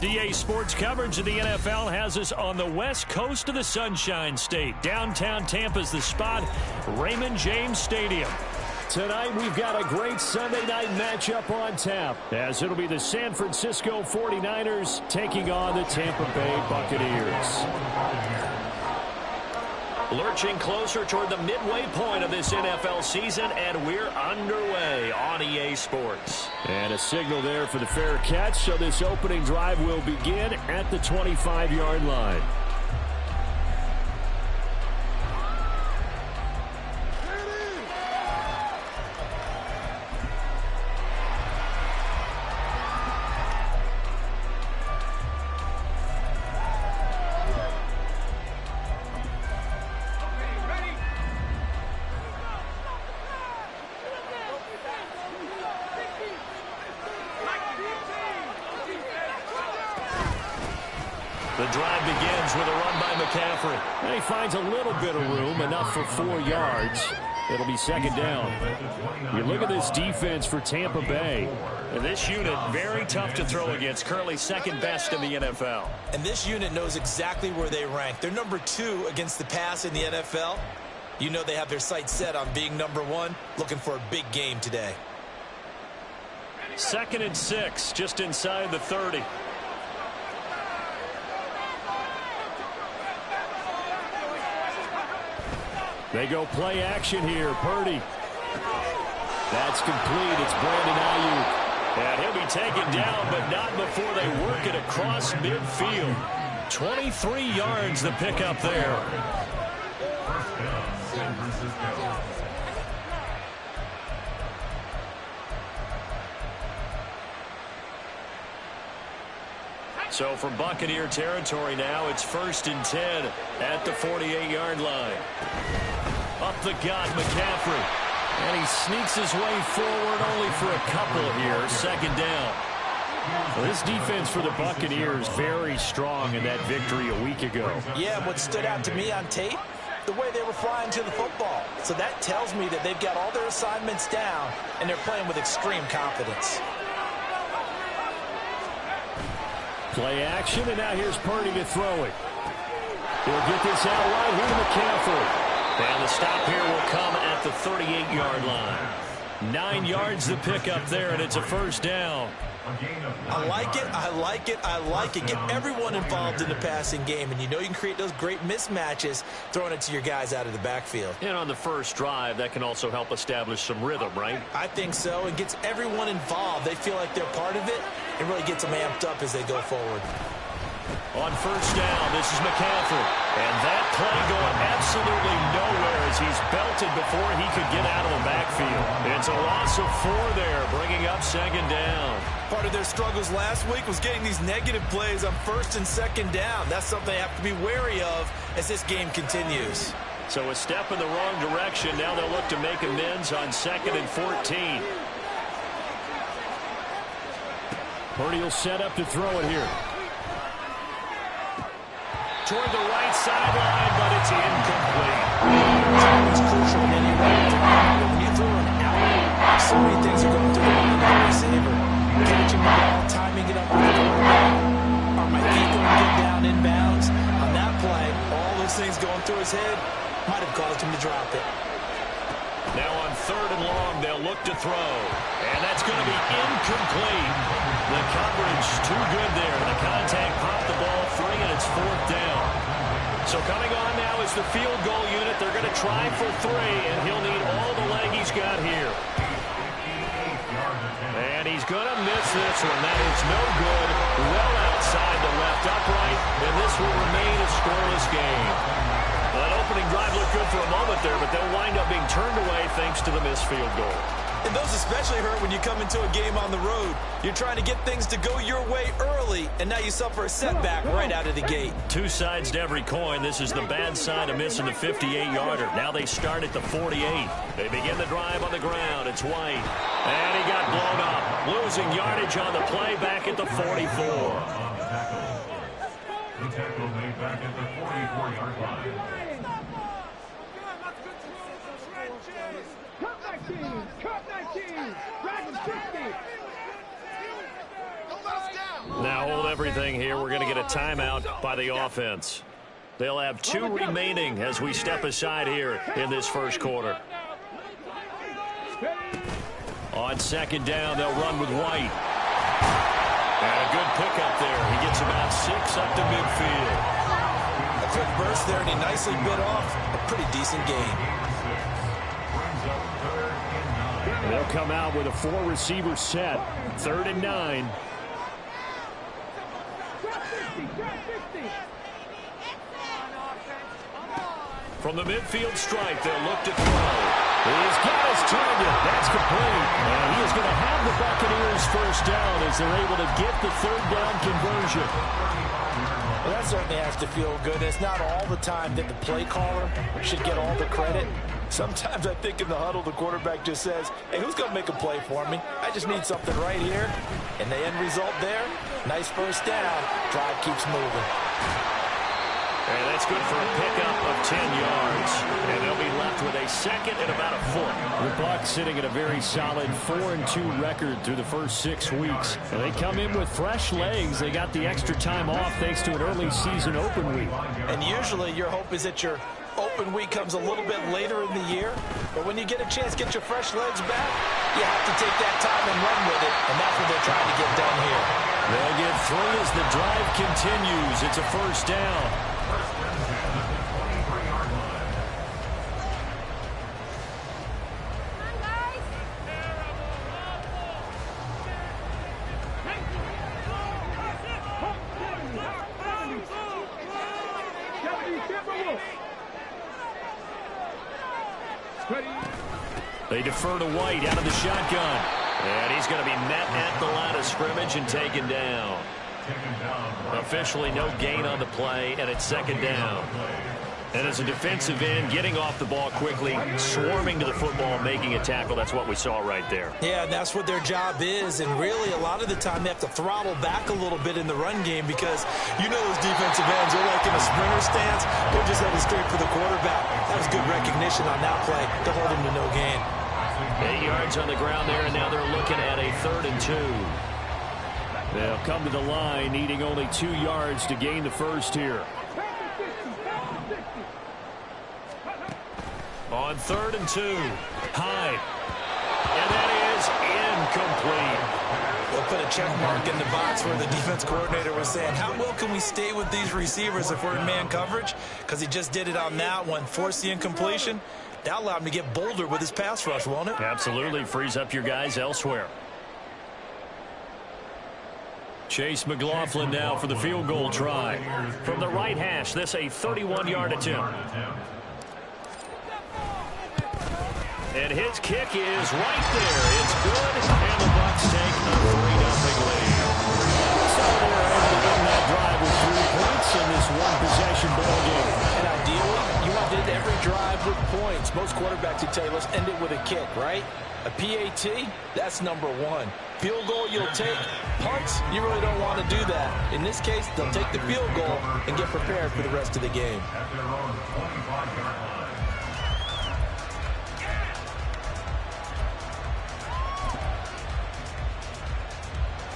DA Sports coverage of the NFL has us on the west coast of the Sunshine State. Downtown Tampa's the spot, Raymond James Stadium. Tonight we've got a great Sunday night matchup on tap, as it'll be the San Francisco 49ers taking on the Tampa Bay Buccaneers. Lurching closer toward the midway point of this NFL season, and we're underway on EA Sports. And a signal there for the fair catch, so this opening drive will begin at the 25-yard line. The drive begins with a run by McCaffrey. And he finds a little bit of room, enough for 4 yards. It'll be second down. You look at this defense for Tampa Bay. And this unit, very tough to throw against, currently second best in the NFL. And this unit knows exactly where they rank. They're number 2 against the pass in the NFL. You know they have their sights set on being number 1, looking for a big game today. 2nd and 6, just inside the 30. They go play action here. Purdy. That's complete. It's Brandon Ayuk. And he'll be taken down, but not before they work it across midfield. 23 yards the pickup there. So from Buccaneer territory now, it's 1st and 10 at the 48-yard line. Up the gut, McCaffrey. And he sneaks his way forward only for a couple here. 2nd down. Well, this defense for the Buccaneers very strong in that victory a week ago. Yeah, what stood out to me on tape, the way they were flying to the football. So that tells me that they've got all their assignments down, and they're playing with extreme confidence. Play action, and now here's Purdy to throw it. He'll get this out right here to McCaffrey. And the stop here will come at the 38-yard line. 9 yards the pickup there, and it's a 1st down. I like it, I like it, I like it. Get everyone involved in the passing game, and you know you can create those great mismatches throwing it to your guys out of the backfield. And on the first drive, that can also help establish some rhythm, right? I think so. It gets everyone involved. They feel like they're part of it. It really gets them amped up as they go forward. On 1st down, this is McCaffrey. And that play going absolutely nowhere as he's belted before he could get out of the backfield. It's a loss of 4 there, bringing up 2nd down. Part of their struggles last week was getting these negative plays on 1st and 2nd down. That's something they have to be wary of as this game continues. So a step in the wrong direction. Now they'll look to make amends on 2nd and 14. Purdy will set up to throw it here. Toward the right sideline, but it's incomplete. It's crucial in any way. When you throw an out, so many things are going through the mind of the receiver. Catching the ball, timing it up with the quarterback. Are my feet going to get down inbounds? On that play, all those things going through his head might have caused him to drop it. Now on 3rd and long, they'll look to throw. And that's going to be incomplete. The coverage too good there. The contact popped the ball free, and it's 4th down. So coming on now is the field goal unit. They're going to try for 3, and he'll need all the leg he's got here. And he's going to miss this one. That is no good. Well outside the left upright, and this will remain a scoreless game. Well, that opening drive looked good for a moment there, but they'll wind up being turned away thanks to the missed field goal. And those especially hurt when you come into a game on the road. You're trying to get things to go your way early, and now you suffer a setback right out of the gate. 2 sides to every coin. This is the bad side of missing the 58-yarder. Now they start at the 48. They begin the drive on the ground. It's White. And he got blown up. Losing yardage on the play back at the 44. The tackle made back at the 44-yard line. Now hold everything here. We're going to get a timeout by the offense. They'll have 2 remaining as we step aside here in this first quarter. On second down, they'll run with White. And a good pickup there. He gets about 6 up to midfield. A quick burst there, and he nicely bit off a pretty decent gain. They'll come out with a 4-receiver set. 3rd and 9. From the midfield stripe, they'll look to throw. He's got his target. That's complete. And he is going to have the Buccaneers first down as they're able to get the 3rd down conversion. Well, that certainly has to feel good. It's not all the time that the play caller should get all the credit. Sometimes I think in the huddle, the quarterback just says, hey, who's going to make a play for me? I just need something right here. And the end result there, nice first down. Drive keeps moving. And that's good for a pickup of 10 yards. And they'll be left with a second and about a foot. The Bucs sitting at a very solid 4-2 record through the first 6 weeks. And they come in with fresh legs. They got the extra time off thanks to an early season open week. And usually your hope is that your open week comes a little bit later in the year. But when you get a chance to get your fresh legs back, you have to take that time and run with it. And that's what they're trying to get done here. They'll get 3 as the drive continues. It's a first down. They defer to White out of the shotgun. And he's going to be met at the line of scrimmage and taken down. Officially no gain on the play, and it's second down. And as a defensive end, getting off the ball quickly, swarming to the football, making a tackle, that's what we saw right there. Yeah, that's what their job is. And really, a lot of the time, they have to throttle back a little bit in the run game because you know those defensive ends are like in a sprinter stance. They're just headed straight for the quarterback. That was good recognition on that play to hold him to no gain. 8 yards on the ground there, and now they're looking at a 3rd and 2. They'll come to the line, needing only 2 yards to gain the first here. On 3rd and 2, Hyde. And that is incomplete. They'll put a check mark in the box where the defense coordinator was saying, how well can we stay with these receivers if we're in man coverage? Because he just did it on that one, forced the incompletion. That allowed him to get bolder with his pass rush, won't it? Absolutely. Frees up your guys elsewhere. Chase McLaughlin now for the field goal try. From the right hash, this a 31-yard attempt. And his kick is right there. It's good, and the Bucs take a 3-0 lead. So they're able to win that drive with 3 points in this one-possession ball game. And ideally, you want to end every drive with points. Most quarterbacks would tell you, let's end it with a kick, right? A PAT, that's number 1. Field goal you'll take. Punts, you really don't want to do that. In this case, they'll take the field goal and get prepared for the rest of the game.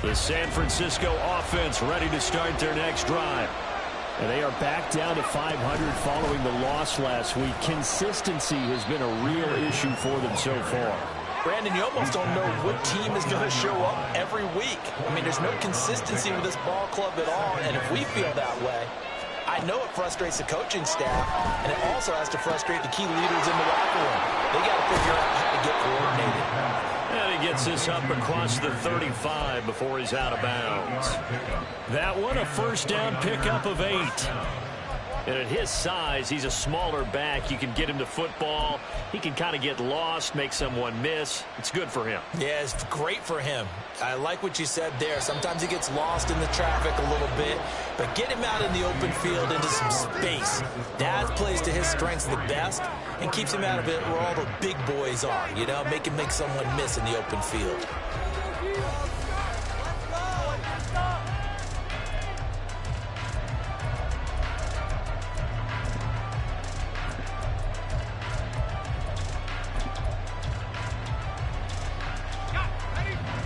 The San Francisco offense ready to start their next drive. And they are back down to 500 following the loss last week. Consistency has been a real issue for them so far. Brandon, you almost don't know what team is going to show up every week. I mean, there's no consistency with this ball club at all, and if we feel that way, I know it frustrates the coaching staff, and it also has to frustrate the key leaders in the locker room. They got to figure out how to get coordinated. And he gets this up across the 35 before he's out of bounds. That one, a first down pickup of 8. And at his size, he's a smaller back. You can get him to football. He can kind of get lost, make someone miss. It's good for him. Yeah, it's great for him. I like what you said there. Sometimes he gets lost in the traffic a little bit, but get him out in the open field into some space. That plays to his strengths the best and keeps him out of it where all the big boys are, you know, make someone miss in the open field.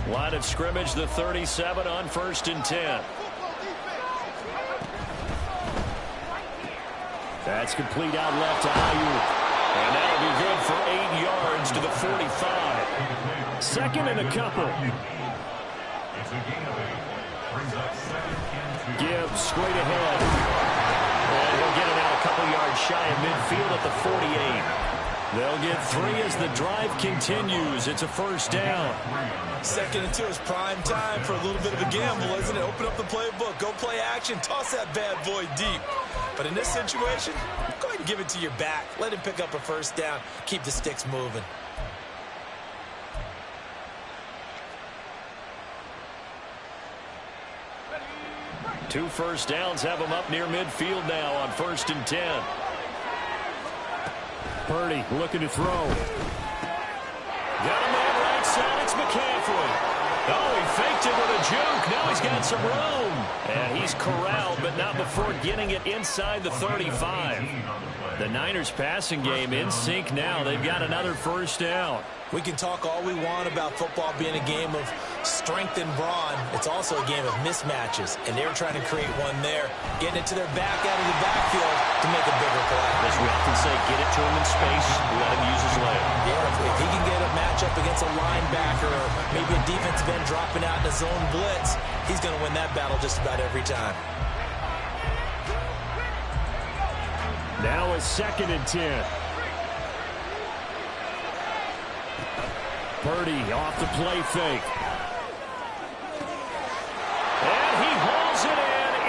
Line of scrimmage, the 37 on 1st and 10. That's complete out left to Ayuk. And that'll be good for 8 yards to the 45. Second and a couple. It's a gain of 8. Brings up 2nd and 2. Gibbs straight ahead. And he'll get it out a couple yards shy of midfield at the 48. They'll get 3 as the drive continues. It's a first down. 2nd and 2 is prime time for a little bit of a gamble, isn't it? Open up the playbook, go play action, toss that bad boy deep. But in this situation, go ahead and give it to your back. Let him pick up a first down. Keep the sticks moving. Two first downs have them up near midfield now on 1st and 10. Purdy looking to throw. Got a man right side. It's McCaffrey. Oh, he faked it with a juke. Now he's got some room. And he's corralled, but not before getting it inside the 35. The Niners passing game in sync now. They've got another first down. We can talk all we want about football being a game of strength and brawn. It's also a game of mismatches, and they're trying to create one there, getting it to their back out of the backfield to make a bigger play. As we often say, get it to him in space, let him use his leg. Yeah, if he can get a matchup against a linebacker or maybe a defensive end dropping out in a zone blitz, he's going to win that battle just about every time. Now a 2nd and 10. Purdy off the play fake. And he hauls it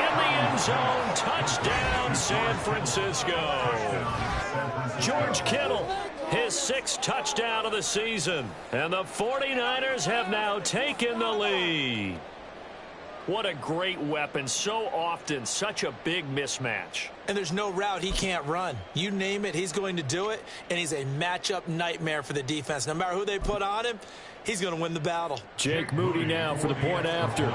in the end zone. Touchdown, San Francisco. George Kittle, his 6th touchdown of the season. And the 49ers have now taken the lead. What a great weapon. So often, such a big mismatch. And there's no route he can't run. You name it, he's going to do it. And he's a matchup nightmare for the defense. No matter who they put on him, he's going to win the battle. Jake Moody now for the point after.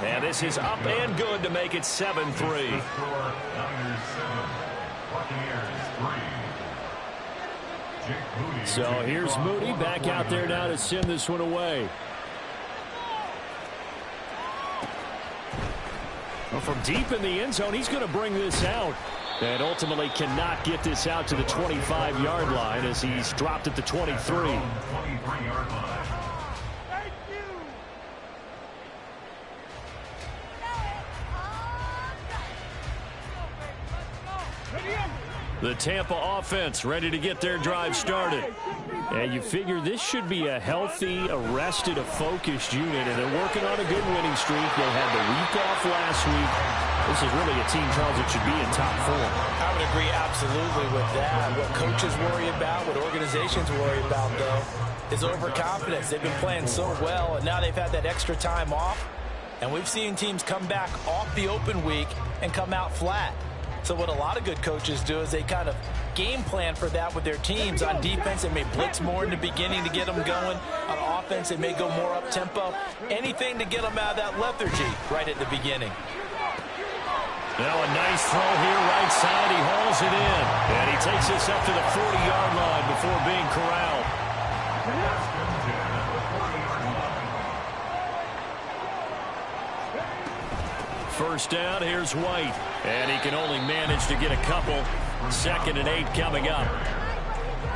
And this is up and good to make it 7-3. Niners 7, Buccaneers 3. So here's Moody back out there now to send this one away. Well, from deep in the end zone, he's going to bring this out. And ultimately cannot get this out to the 25-yard line as he's dropped at the 23. 23-yard line. The Tampa offense ready to get their drive started. And you figure this should be a healthy, arrested, a focused unit, and they're working on a good winning streak. They had the week off last week. This is really a team, Charles, that should be in top form. I would agree absolutely with that. What coaches worry about, what organizations worry about, though, is overconfidence. They've been playing so well, and now they've had that extra time off. And we've seen teams come back off the open week and come out flat. So what a lot of good coaches do is they kind of game plan for that with their teams. On defense, they may blitz more in the beginning to get them going. On offense, they may go more up-tempo. Anything to get them out of that lethargy right at the beginning. Now a nice throw here, right side. He hauls it in. And he takes this up to the 40-yard line before being corralled. First down, here's White. And he can only manage to get a couple. 2nd and 8 coming up.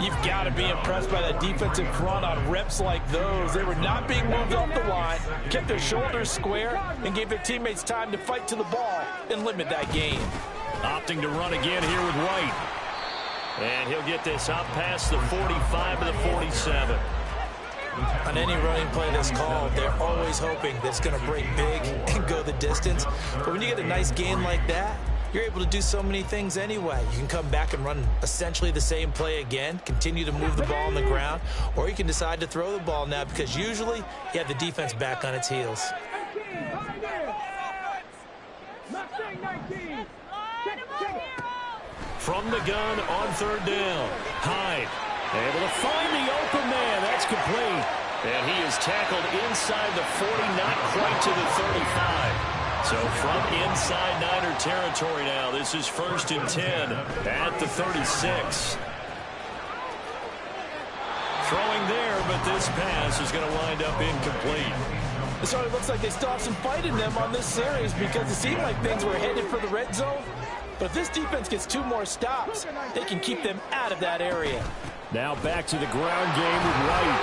You've got to be impressed by that defensive front on reps like those. They were not being moved off the line, kept their shoulders square, and gave their teammates time to fight to the ball and limit that gain. Opting to run again here with White. And he'll get this up past the 45 to the 47. On any running play that's called, they're always hoping that it's going to break big and go the distance. But when you get a nice gain like that, you're able to do so many things anyway. You can come back and run essentially the same play again, continue to move the ball on the ground, or you can decide to throw the ball now because usually you have the defense back on its heels. From the gun on 3rd down. Hyde able to find the open man. That's complete. And he is tackled inside the 40, not quite to the 35. So from inside Niner territory now, this is 1st and 10 at the 36. Throwing there, but this pass is going to wind up incomplete. It certainly looks like they still have some fight in them on this series because it seemed like things were headed for the red zone. But if this defense gets 2 more stops, they can keep them out of that area. Now back to the ground game with White.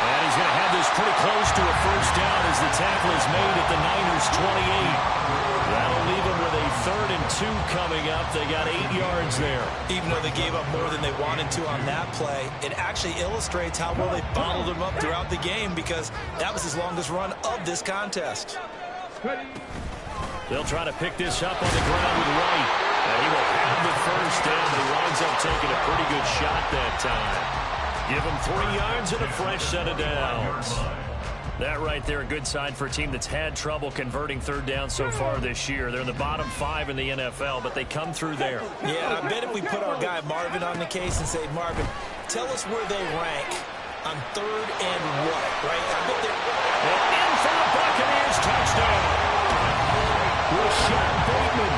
And he's going to have this pretty close to a first down as the tackle is made at the Niners' 28. That'll leave them with a 3rd and 2 coming up. They got 8 yards there. Even though they gave up more than they wanted to on that play, it actually illustrates how well they bottled them up throughout the game because that was his longest run of this contest. They'll try to pick this up on the ground with White. And he will have the first down. He winds up taking a pretty good shot that time. Give him 3 yards and a fresh set of downs. That right there, a good sign for a team that's had trouble converting 3rd down so far this year. They're in the bottom 5 in the NFL, but they come through there. Yeah, I bet if we put our guy Marvin on the case and say, Marvin, tell us where they rank on 3rd and what, right? I bet they're... And in for the Buccaneers, touchdown. Rashad Bateman,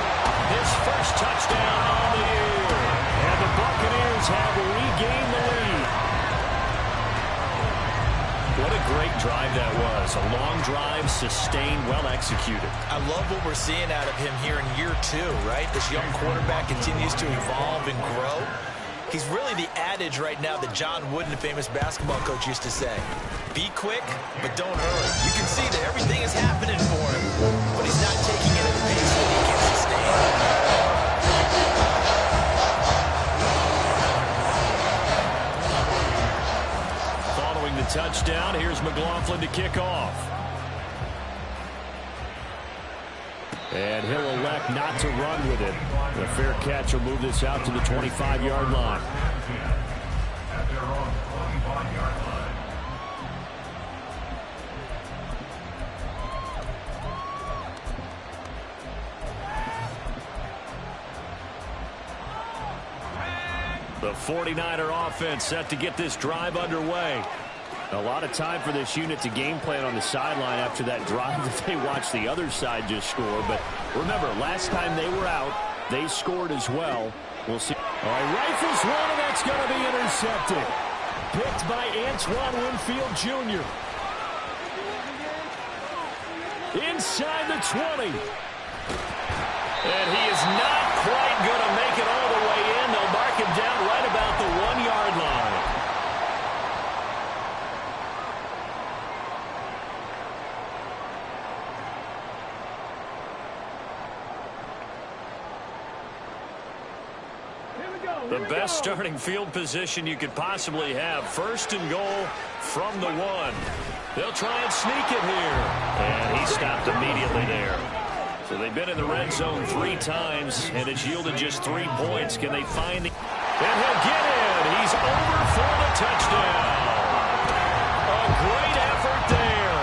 his first touchdown on the year. And the Buccaneers have regained the lead. What a great drive that was. A long drive, sustained, well executed. I love what we're seeing out of him here in year 2, right? This young quarterback continues to evolve and grow. He's really the adage right now that John Wooden, the famous basketball coach, used to say. Be quick, but don't hurry. You can see that everything is happening for him, but he's not taking it at a pace that he can sustain. Touchdown. Here's McLaughlin to kick off. And he'll elect not to run with it. The fair catch will move this out to the 25-yard line. At their own 25-yard line. The 49er offense set to get this drive underway. A lot of time for this unit to game plan on the sideline after that drive that they watched the other side just score. But remember, last time they were out, they scored as well. We'll see. All right, rifles one, and that's going to be intercepted. Picked by Antoine Winfield Jr. Inside the 20. And he is not quite going to make it all the way in. They'll mark him down right about the 1-yard line. The best starting field position you could possibly have. 1st and goal from the 1. They'll try and sneak it here. And he stopped immediately there. So they've been in the red zone 3 times, and it's yielded just 3 points. Can they find the... And he'll get in. He's over for the touchdown. A great effort there.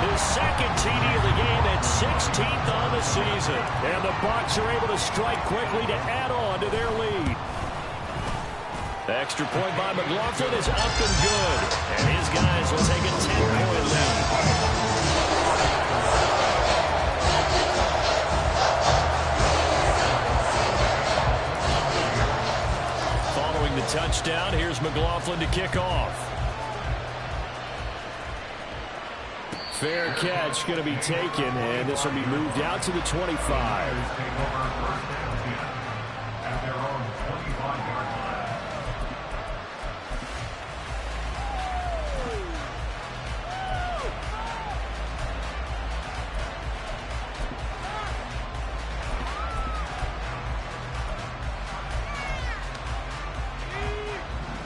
His 2nd TD of the game at 16th on the season. And the Bucs are able to strike quickly to add on to their lead. Extra point by McLaughlin is up and good. And his guys will take a 10-point lead. Following the touchdown, here's McLaughlin to kick off. Fair catch going to be taken, and this will be moved out to the 25.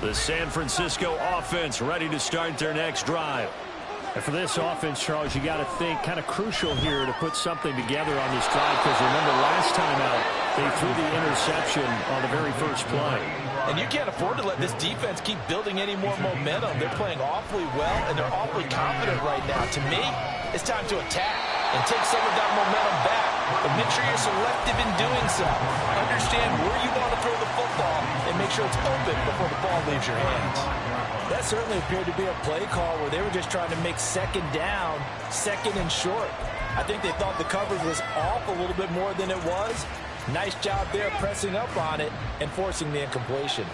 The San Francisco offense ready to start their next drive. And for this offense, Charles, you got to think kind of crucial here to put something together on this drive, because remember last time out they threw the interception on the very first play. And you can't afford to let this defense keep building any more momentum. They're playing awfully well, and they're awfully confident right now. To me, it's time to attack and take some of that momentum back. But make sure you're selective in doing so. Understand where you want to throw the football and make sure it's open before the ball leaves your hands. That certainly appeared to be a play call where they were just trying to make 2nd down, 2nd and short. I think they thought the coverage was off a little bit more than it was. Nice job there pressing up on it and forcing the incompletion.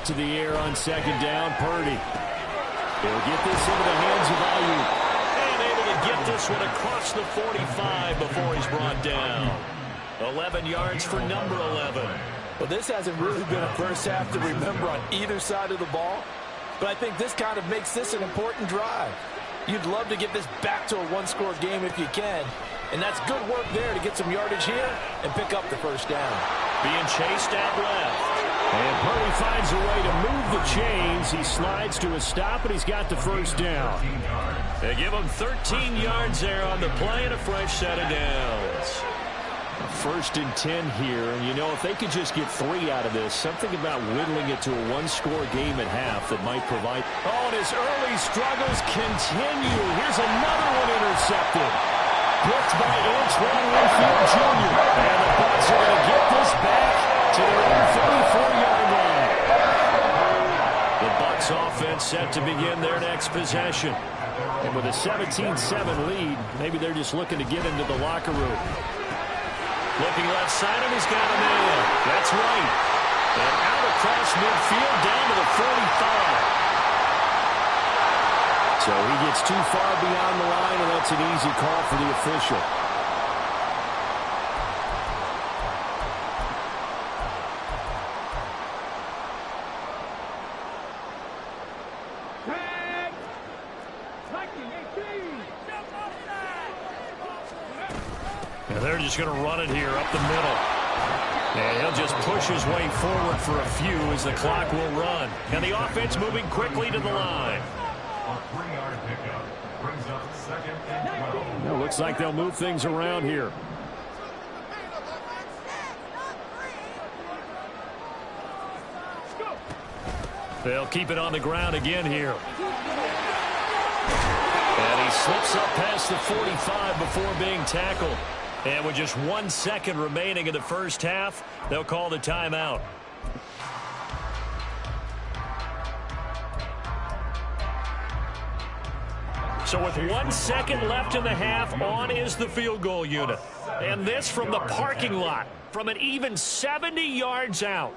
to the air on second down. Purdy. He'll get this into the hands of Ayuk. And able to get this one across the 45 before he's brought down. 11 yards for number 11. Well, this hasn't really been a first half to remember on either side of the ball. But I think this kind of makes this an important drive. You'd love to get this back to a one-score game if you can. And that's good work there to get some yardage here and pick up the first down. Being chased out left. And Purdy finds a way to move the chains. He slides to a stop, and he's got the first down. They give him 13 yards there on the play and a fresh set of downs. First and 10 here, and you know, if they could just get 3 out of this, something about whittling it to a one-score game at half that might provide. Oh, and his early struggles continue. Here's another one intercepted. Blocked by Antoine Winfield Jr. And the Bucs are going to get this back to their own 34-yard line. The Bucs offense set to begin their next possession. And with a 17-7 lead, maybe they're just looking to get into the locker room. Looking left side, and he's got a man. That's right. And out across midfield, down to the 45. So he gets too far beyond the line, and that's an easy call for the official. And they're just going to run it here up the middle. And he'll just push his way forward for a few as the clock will run. And the offense moving quickly to the line. A 3-yard pickup brings up 2nd and 12. Well, looks like they'll move things around here. They'll keep it on the ground again here. And he slips up past the 45 before being tackled. And with just 1 second remaining in the first half, they'll call the timeout. So with 1 second left in the half, on is the field goal unit. And this from the parking lot, from an even 70 yards out.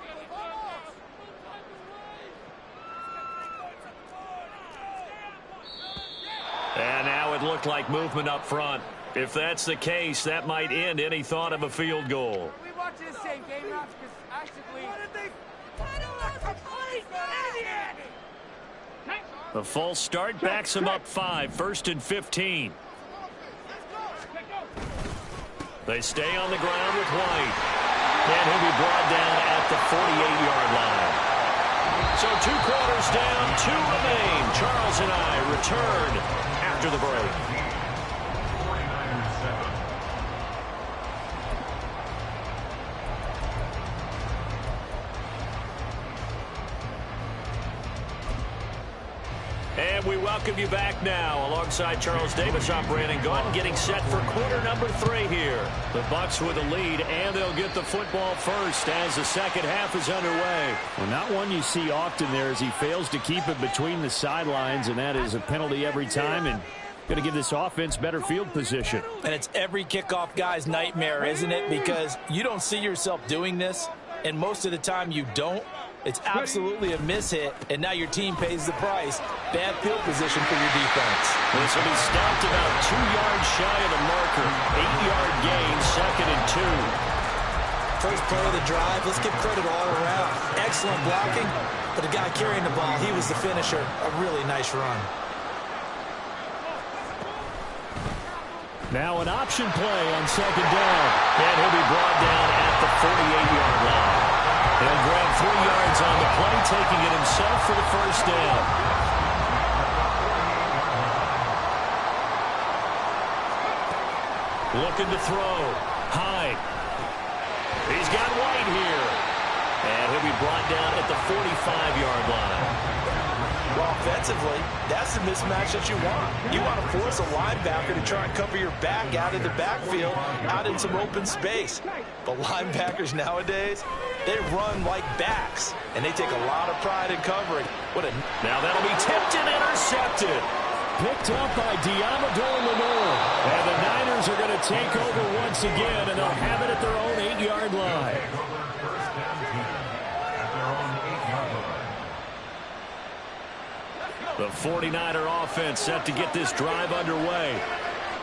And now it looked like movement up front. If that's the case, that might end any thought of a field goal. We watch this same game now because actually... The false start backs him up 5, 1st and 15. They stay on the ground with White. And he'll be brought down at the 48-yard line. So 2 quarters down, 2 remain. Charles and I return after the break. 49ers 7. And we welcome you back now. Alongside Charles Davis, I'm Brandon Gaudin, getting set for quarter number 3 here. The Bucs with a lead, and they'll get the football first as the second half is underway. Well, not one you see often there as he fails to keep it between the sidelines, and that is a penalty every time, and going to give this offense better field position. And it's every kickoff guy's nightmare, isn't it? Because you don't see yourself doing this, and most of the time you don't. It's absolutely a mishit, and now your team pays the price. Bad field position for your defense. This will be stopped about 2 yards shy of the marker. 8-yard gain, 2nd and 2. First play of the drive, let's give credit all around. Excellent blocking, but the guy carrying the ball, he was the finisher. A really nice run. Now an option play on 2nd down. And he'll be brought down at the 48-yard line. He'll grab 3 yards on the play, taking it himself for the first down. Looking to throw. Hyde. He's got White here. And he'll be brought down at the 45-yard line. Well, offensively, that's the mismatch that you want. You want to force a linebacker to try and cover your back out of the backfield, out in some open space. But linebackers nowadays, they run like backs, and they take a lot of pride in covering. Now that'll be tipped and intercepted. Picked up by Diamador Lenore. And the Niners are going to take over once again, and they'll have it at their own 8-yard line. First down team at their own 8-yard line. The 49er offense set to get this drive underway.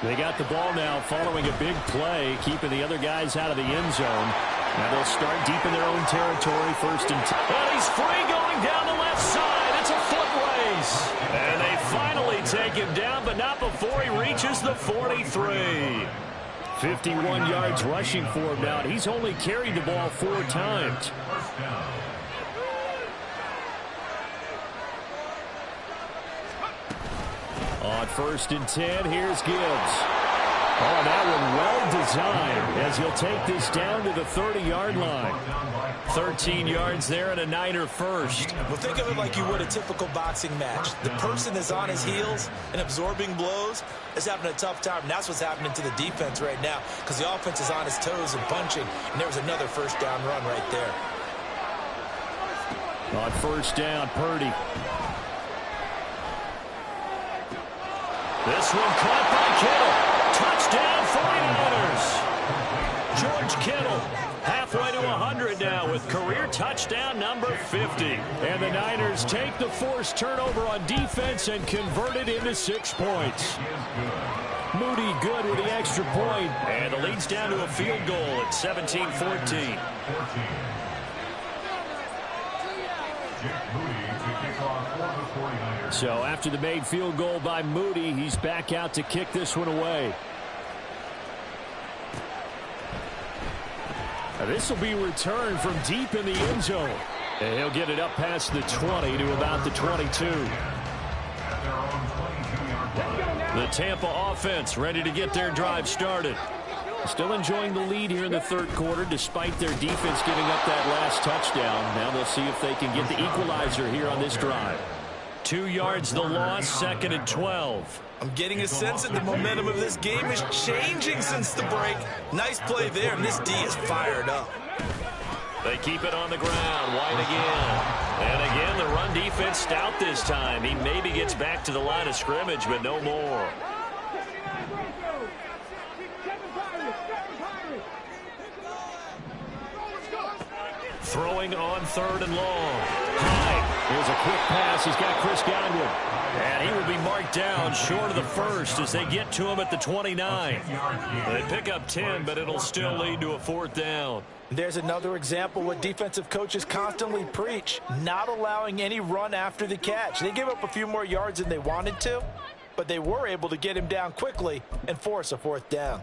They got the ball now following a big play, keeping the other guys out of the end zone. Now they'll start deep in their own territory, 1st and 10. And he's free going down the left side. It's a foot race. And they finally take him down, but not before he reaches the 43. 51 yards rushing for him now. He's only carried the ball 4 times. On 1st and 10, here's Gibbs. Oh, that one well designed as he'll take this down to the 30-yard line. 13 yards there and a Niner first. Well, think of it like you would a typical boxing match. The person that's on his heels and absorbing blows is having a tough time. And that's what's happening to the defense right now because the offense is on his toes and punching. And there was another 1st down run right there. On 1st down, Purdy. This one caught by Kittle. Touchdown 49ers. George Kittle halfway to 100 now with career touchdown number 50. And the Niners take the forced turnover on defense and convert it into 6 points. Moody good with the extra point. And the lead's down to a field goal at 17-14. So after the made field goal by Moody, he's back out to kick this one away. Now this will be returned from deep in the end zone. And he'll get it up past the 20 to about the 22. The Tampa offense ready to get their drive started. Still enjoying the lead here in the 3rd quarter despite their defense giving up that last touchdown. Now they'll see if they can get the equalizer here on this drive. 2 yards the loss, 2nd and 12. I'm getting a sense that the momentum of this game is changing since the break. Nice play there, and this D is fired up. They keep it on the ground. White again. And again, the run defense stout this time. He maybe gets back to the line of scrimmage, but no more. Throwing on 3rd and long. Hyde. Here's a quick pass. He's got Chris Godwin. And he will be marked down short of the 1st as they get to him at the 29. They pick up 10, but it'll still lead to a 4th down. There's another example what defensive coaches constantly preach, not allowing any run after the catch. They gave up a few more yards than they wanted to, but they were able to get him down quickly and force a 4th down.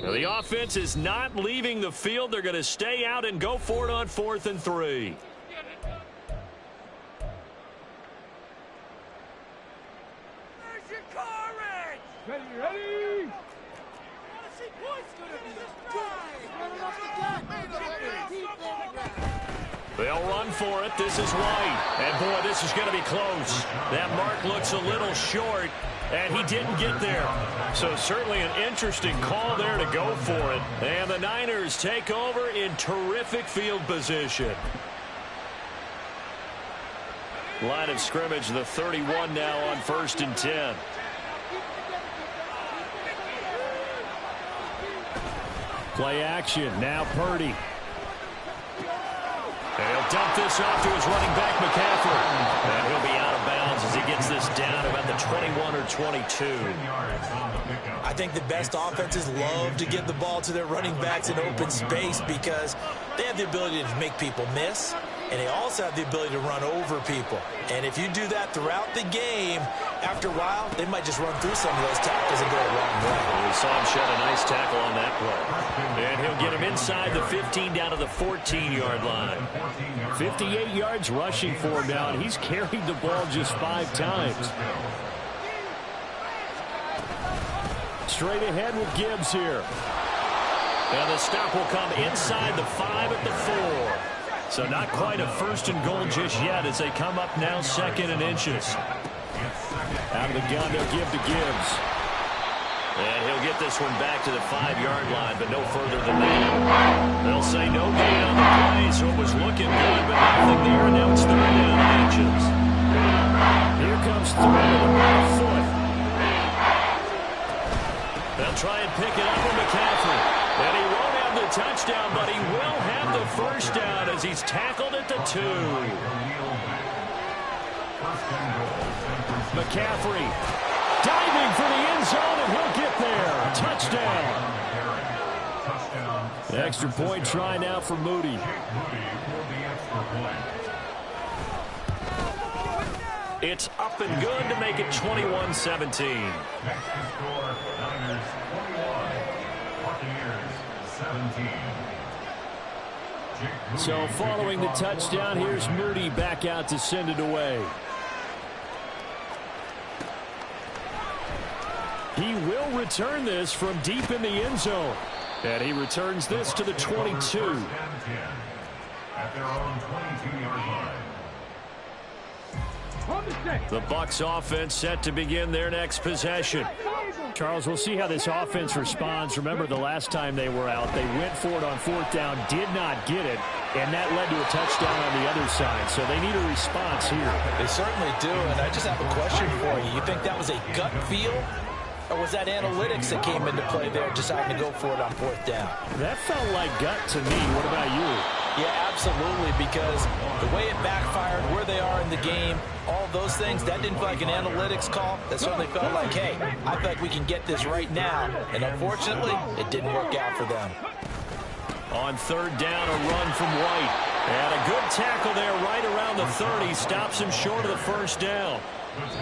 Now the offense is not leaving the field. They're going to stay out and go for it on 4th and 3. There's your courage! Ready? They'll run for it. This is White. And, boy, this is going to be close. That mark looks a little short, and he didn't get there. So certainly an interesting call there to go for it. And the Niners take over in terrific field position. Line of scrimmage, the 31 now on 1st and 10. Play action. Now Purdy. And he'll dump this off to his running back, McCaffrey. And he'll be out of bounds as he gets this down about the 21 or 22. I think the best offenses love to give the ball to their running backs in open space because they have the ability to make people miss, and they also have the ability to run over people. And if you do that throughout the game, after a while, they might just run through some of those tackles and go a long way. Well, we saw him shed a nice tackle on that play. And he'll get him inside the 15 down to the 14-yard line. 58 yards rushing for him now, and he's carried the ball just 5 times. Straight ahead with Gibbs here. And the stop will come inside the 5 at the 4. So not quite a 1st and goal just yet as they come up now 2nd and inches. Out of the gun, they'll give to Gibbs. And he'll get this one back to the 5-yard line, but no further than that. They'll say no gain on the play, so it was looking good, but nothing there, and now it's 3rd down inches. Here comes 3rd and about a foot. They'll try and pick it up from McCaffrey. And he won't have the touchdown, but he will have the 1st down as he's tackled at the 2. McCaffrey diving for the end zone, and he'll get there. Touchdown. The extra point try now for Moody. It's up and good to make it 21-17. So following the touchdown, here's Moody back out to send it away. He will return this from deep in the end zone. And he returns this to the 22. At their own 22-yard line. The Bucs offense set to begin their next possession. Charles, we'll see how this offense responds. Remember, the last time they were out, they went for it on 4th down, did not get it, and that led to a touchdown on the other side. So they need a response here. They certainly do, and I just have a question for you. You think that was a gut feel, or was that analytics that came into play there, deciding to go for it on 4th down? That felt like gut to me. What about you? Yeah, absolutely, because the way it backfired, where they are in the game, all those things, that didn't feel like an analytics call. That certainly felt like, hey, I feel like we can get this right now. And unfortunately, it didn't work out for them. On 3rd down, a run from White. And a good tackle there right around the 30. Stops him short of the 1st down.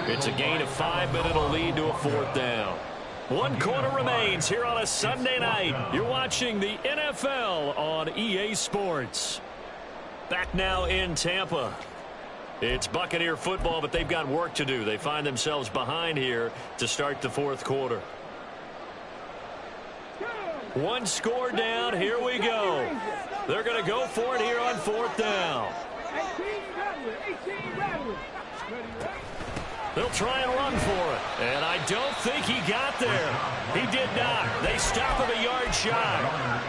It's a gain of 5, but it'll lead to a 4th down. 1 quarter remains here on a Sunday night. You're watching the NFL on EA Sports. Back now in Tampa. It's Buccaneer football, but they've got work to do. They find themselves behind here to start the 4th quarter. 1 score down. Here we go. They're going to go for it here on 4th down. They'll try and run for it. And I don't think he got there. He did not. They stop him a yard shy.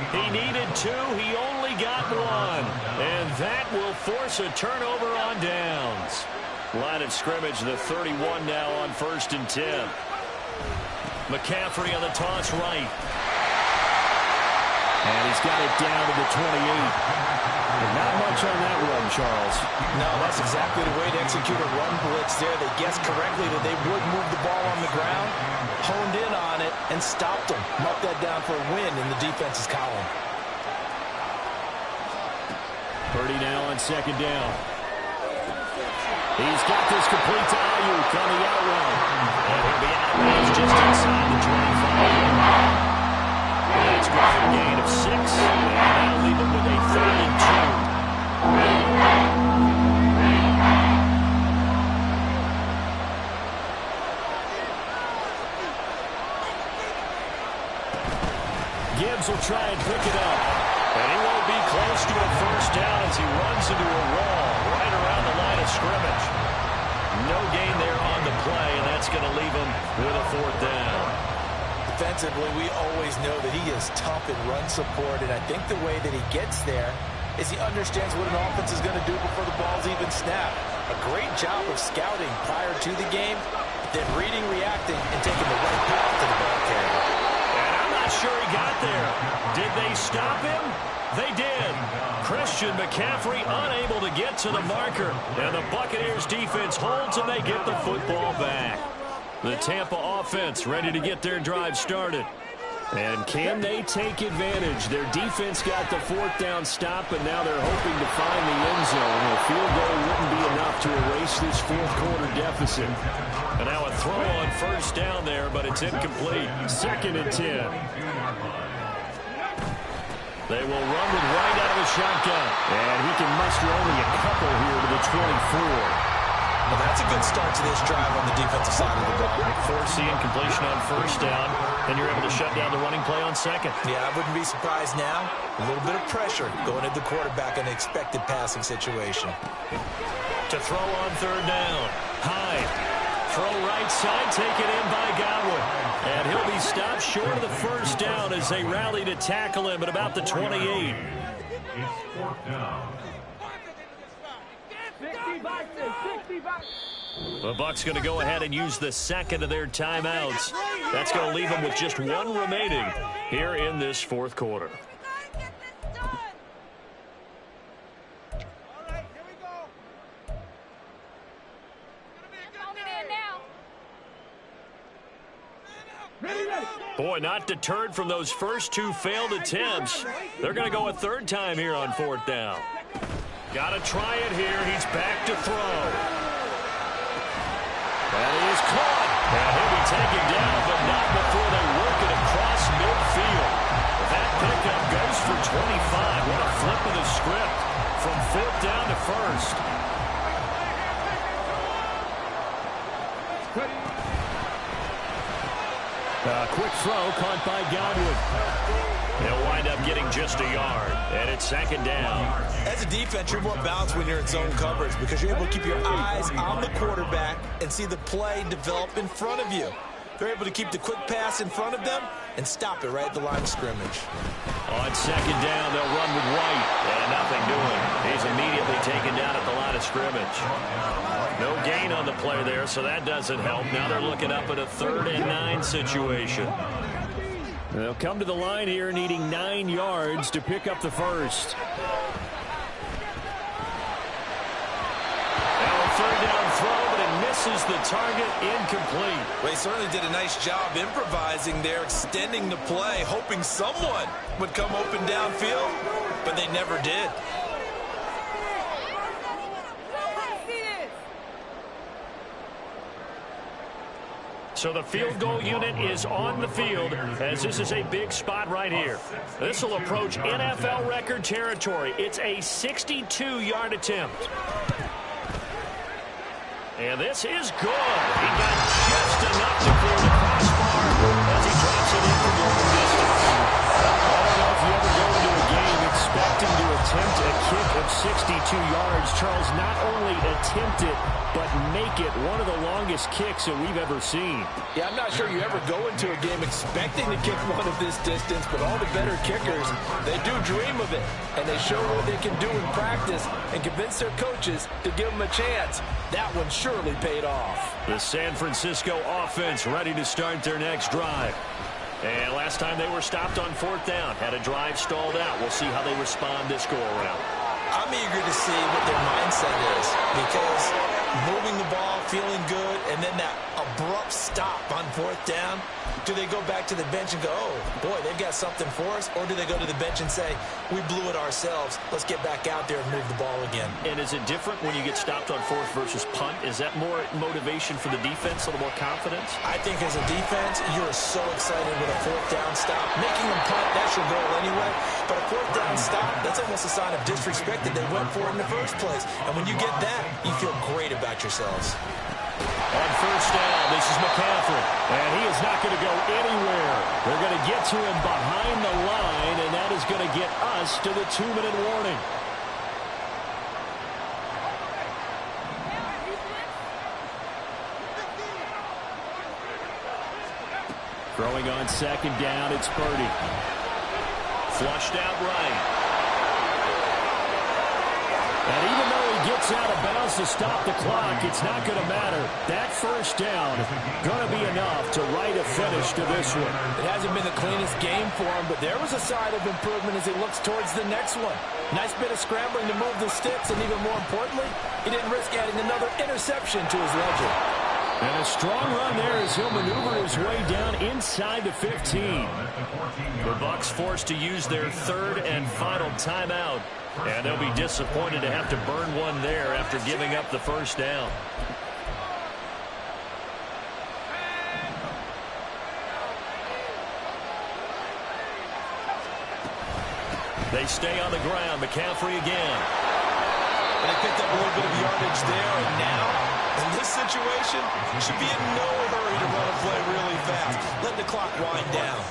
He needed 2. He only got 1. And that will force a turnover on downs. Line of scrimmage, the 31 now on 1st and 10. McCaffrey on the toss right. And he's got it down to the 28. And not much on that run, Charles. No, that's exactly the way to execute a run blitz there. They guessed correctly that they would move the ball on the ground, honed in on it, and stopped them. Marked that down for a win in the defense's column. Purdy now on 2nd down. He's got this complete to Ayuk on the out route. And he'll be out of bounds just inside the 25. That's good for a gain of 6. And that'll leave him with a 3rd and 2. Gibbs will try and pick it up. And he won't be close to a 1st down as he runs into a wall right around the line of scrimmage. No gain there on the play, and that's going to leave him with a 4th down. Defensively, we always know that he is tough in run support, and I think the way that he gets there is he understands what an offense is going to do before the ball's even snapped. A great job of scouting prior to the game, then reading, reacting, and taking the right path to the ball carrier. And I'm not sure he got there. Did they stop him? They did. Christian McCaffrey unable to get to the marker, and the Buccaneers defense holds and they get the football back. The Tampa offense ready to get their drive started. And can they take advantage? Their defense got the 4th down stop, and now they're hoping to find the end zone. A field goal wouldn't be enough to erase this 4th quarter deficit. And now a throw on 1st down there, but it's incomplete. 2nd and 10. They will run with White out of the shotgun. And he can muster only a couple here to the 24. Well, that's a good start to this drive on the defensive side of the ball. Forcing completion on 1st down, and you're able to shut down the running play on 2nd. Yeah, I wouldn't be surprised now. A little bit of pressure going at the quarterback in an expected passing situation. To throw on 3rd down. Hyde Throw right side, taken in by Godwin. And he'll be stopped short of the first down as they rally to tackle him at about the 28. It's fourth down. The Bucs going to go ahead and use the second of their timeouts. That's going to leave them with just one remaining here in this fourth quarter. Boy, not deterred from those first two failed attempts. They're going to go a third time here on fourth down. Got to try it here. He's back to throw. And he is caught. And he'll be taken down, but not before they work it across midfield. That pickup goes for 25. What a flip of the script from fourth down to first. A quick throw caught by Godwin. They'll wind up getting just a yard, and it's second down. As a defense, you're more balanced when you're in zone coverage because you're able to keep your eyes on the quarterback and see the play develop in front of you. They're able to keep the quick pass in front of them and stop it right at the line of scrimmage. On second down, they'll run with White, and nothing doing. He's immediately taken down at the line of scrimmage. No gain on the play there, so that doesn't help. Now they're looking up at a 3rd and 9 situation. They'll come to the line here needing 9 yards to pick up the first. Now a 3rd down throw, but it misses the target, incomplete. Well, he certainly did a nice job improvising there, extending the play, hoping someone would come open downfield, but they never did. So the field goal unit is on the field as this is a big spot right here. This will approach NFL record territory. It's a 62-yard attempt. And this is good. He got just enough to clear the crossbar as he drops it in from long distance. I don't know if you ever go into a game expecting to attempt a kick of 62 yards. Charles, not only attempt it, but make it one of the longest kicks that we've ever seen. Yeah, I'm not sure you ever go into a game expecting to kick one of this distance, but all the better kickers, they do dream of it, and they show what they can do in practice and convince their coaches to give them a chance. That one surely paid off. The San Francisco offense ready to start their next drive. And last time they were stopped on fourth down, had a drive stalled out. We'll see how they respond this go-around. I'm eager to see what their mindset is because moving the ball, feeling good, and then that abrupt stop on fourth down. Do they go back to the bench and go, oh, boy, they've got something for us? Or do they go to the bench and say, we blew it ourselves. Let's get back out there and move the ball again. And is it different when you get stopped on fourth versus punt? Is that more motivation for the defense, a little more confidence? I think as a defense, you're so excited with a fourth down stop. Making them punt, that's your goal anyway. But a fourth down stop, that's almost a sign of disrespect that they went for it in the first place. And when you get that, you feel great about yourselves. On first down, this is McCaffrey. And he is not going to go anywhere. They're going to get to him behind the line, and that is going to get us to the 2-minute warning. Throwing on second down, it's Purdy. Flushed out right. And even though he gets out of bounds to stop the clock, it's not going to matter. That first down going to be enough to write a finish to this one. It hasn't been the cleanest game for him, but there was a sign of improvement as he looks towards the next one. Nice bit of scrambling to move the sticks, and even more importantly, he didn't risk adding another interception to his ledger. And a strong run there as he'll maneuver his way down inside the 15. The Bucs forced to use their third and final timeout. And they'll be disappointed to have to burn one there after giving up the first down. They stay on the ground. McCaffrey again. And they picked up a little bit of yardage there. And now, in this situation, you should be in no hurry to run a play really fast. Let the clock wind down.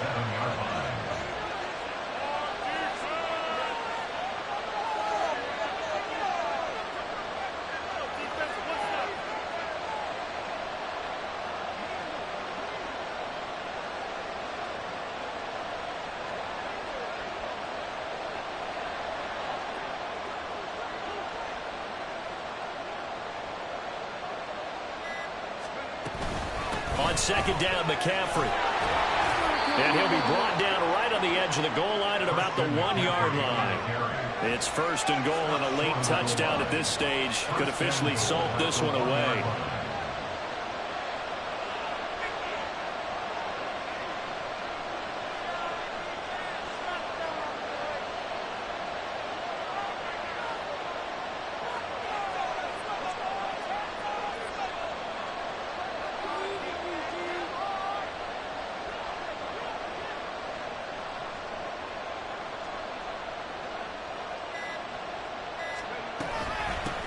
On second down, McCaffrey. And he'll be brought down right on the edge of the goal line at about the 1-yard line. It's first and goal, and a late touchdown at this stage could officially salt this one away.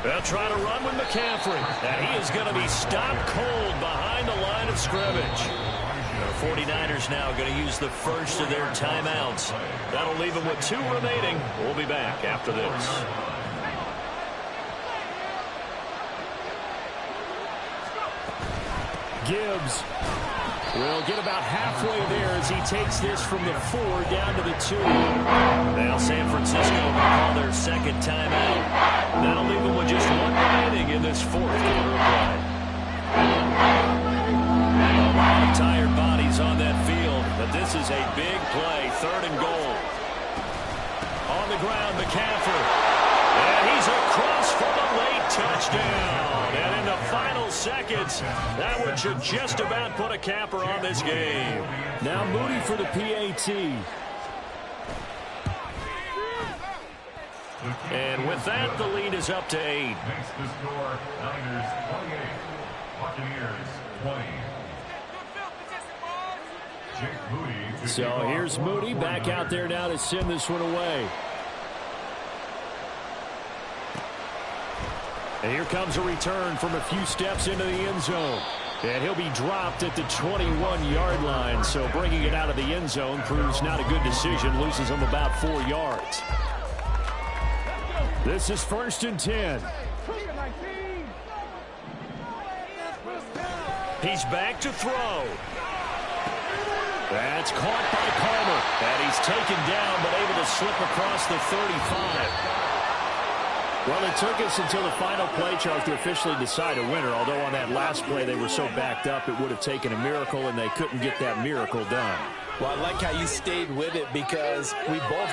They'll try to run with McCaffrey. And he is going to be stopped cold behind the line of scrimmage. The 49ers now going to use the first of their timeouts. That'll leave them with 2 remaining. We'll be back after this. Gibbs will get about halfway there as he takes this from the 4 down to the 2. Now San Francisco will call their second timeout. That'll leave them with just 1 remaining in this 4th quarter of play. A lot of tired bodies on that field, but this is a big play. 3rd and goal. On the ground, McCaffrey. And he's across for the late touchdown. And in the final seconds, that one should just about put a capper on this game. Now Moody for the PAT. And with that, the lead is up to 8. Makes the score Niners 28, Buccaneers 20. Jake Moody to So here's Moody back out there now to send this one away. And here comes a return from a few steps into the end zone. And he'll be dropped at the 21-yard line. So bringing it out of the end zone proves not a good decision. Loses him about 4 yards. This is 1st and 10. He's back to throw. That's caught by Palmer. And he's taken down but able to slip across the 35. Well, it took us until the final play, Charles, to officially decide a winner. Although on that last play they were so backed up it would have taken a miracle, and they couldn't get that miracle done. Well, I like how you stayed with it because we both